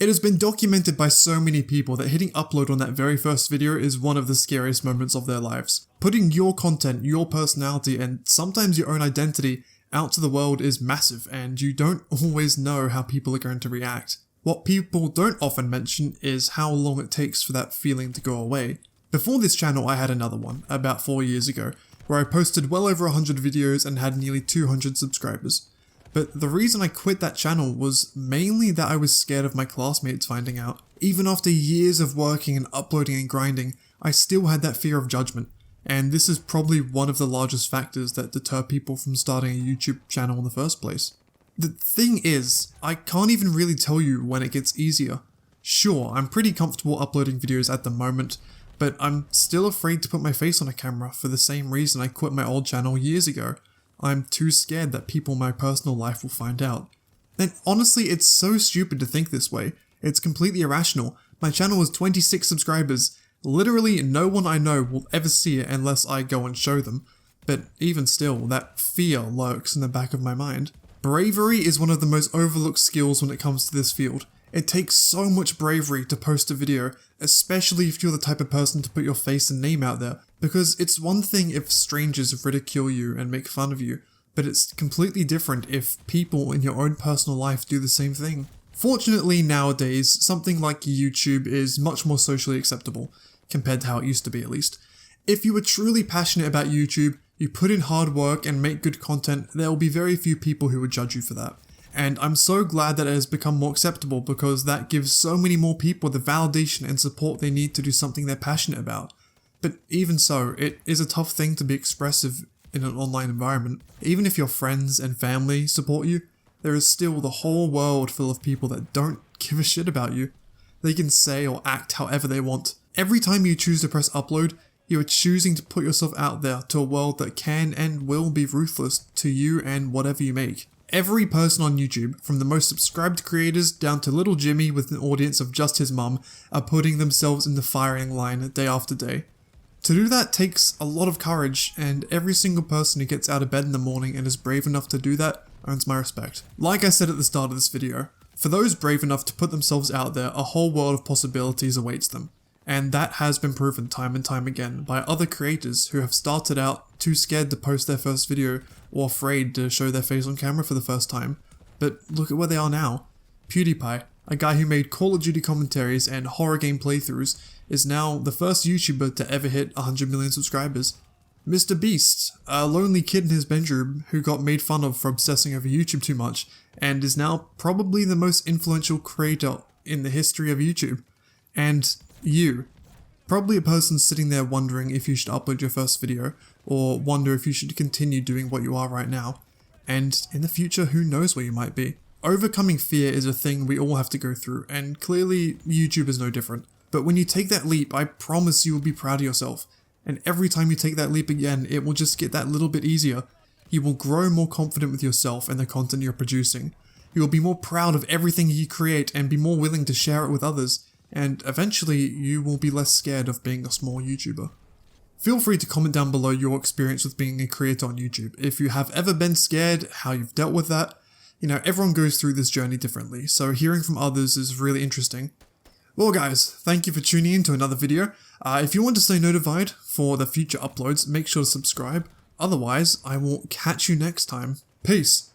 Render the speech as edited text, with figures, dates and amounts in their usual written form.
It has been documented by so many people that hitting upload on that very first video is one of the scariest moments of their lives. Putting your content, your personality, and sometimes your own identity out to the world is massive, and you don't always know how people are going to react. What people don't often mention is how long it takes for that feeling to go away. Before this channel, I had another one, about 4 years ago, where I posted well over 100 videos and had nearly 200 subscribers. But the reason I quit that channel was mainly that I was scared of my classmates finding out. Even after years of working and uploading and grinding, I still had that fear of judgment. And this is probably one of the largest factors that deter people from starting a YouTube channel in the first place. The thing is, I can't even really tell you when it gets easier. Sure, I'm pretty comfortable uploading videos at the moment, but I'm still afraid to put my face on a camera for the same reason I quit my old channel years ago. I'm too scared that people in my personal life will find out. And honestly, it's so stupid to think this way. It's completely irrational. My channel has 26 subscribers. Literally no one I know will ever see it unless I go and show them. But even still, that fear lurks in the back of my mind. Bravery is one of the most overlooked skills when it comes to this field. It takes so much bravery to post a video, especially if you're the type of person to put your face and name out there, because it's one thing if strangers ridicule you and make fun of you, but it's completely different if people in your own personal life do the same thing. Fortunately nowadays, something like YouTube is much more socially acceptable, compared to how it used to be at least. If you are truly passionate about YouTube, you put in hard work and make good content, there will be very few people who would judge you for that. And I'm so glad that it has become more acceptable because that gives so many more people the validation and support they need to do something they're passionate about. But even so, it is a tough thing to be expressive in an online environment. Even if your friends and family support you, there is still the whole world full of people that don't give a shit about you. They can say or act however they want. Every time you choose to press upload, you are choosing to put yourself out there to a world that can and will be ruthless to you and whatever you make. Every person on YouTube, from the most subscribed creators down to little Jimmy with an audience of just his mum, are putting themselves in the firing line day after day. To do that takes a lot of courage, and every single person who gets out of bed in the morning and is brave enough to do that earns my respect. Like I said at the start of this video, for those brave enough to put themselves out there, a whole world of possibilities awaits them. And that has been proven time and time again by other creators who have started out too scared to post their first video or afraid to show their face on camera for the first time. But look at where they are now. PewDiePie, a guy who made Call of Duty commentaries and horror game playthroughs, is now the first YouTuber to ever hit 100 million subscribers. Mr. Beast, a lonely kid in his bedroom who got made fun of for obsessing over YouTube too much, and is now probably the most influential creator in the history of YouTube. And you, probably a person sitting there wondering if you should upload your first video, or wonder if you should continue doing what you are right now, and in the future who knows where you might be. Overcoming fear is a thing we all have to go through, and clearly YouTube is no different. But when you take that leap, I promise you will be proud of yourself, and every time you take that leap again, it will just get that little bit easier. You will grow more confident with yourself and the content you're producing. You will be more proud of everything you create and be more willing to share it with others. And eventually, you will be less scared of being a small YouTuber. Feel free to comment down below your experience with being a creator on YouTube. If you have ever been scared, how you've dealt with that. You know, everyone goes through this journey differently, so hearing from others is really interesting. Well guys, thank you for tuning in to another video. If you want to stay notified for the future uploads, make sure to subscribe. Otherwise, I will catch you next time. Peace.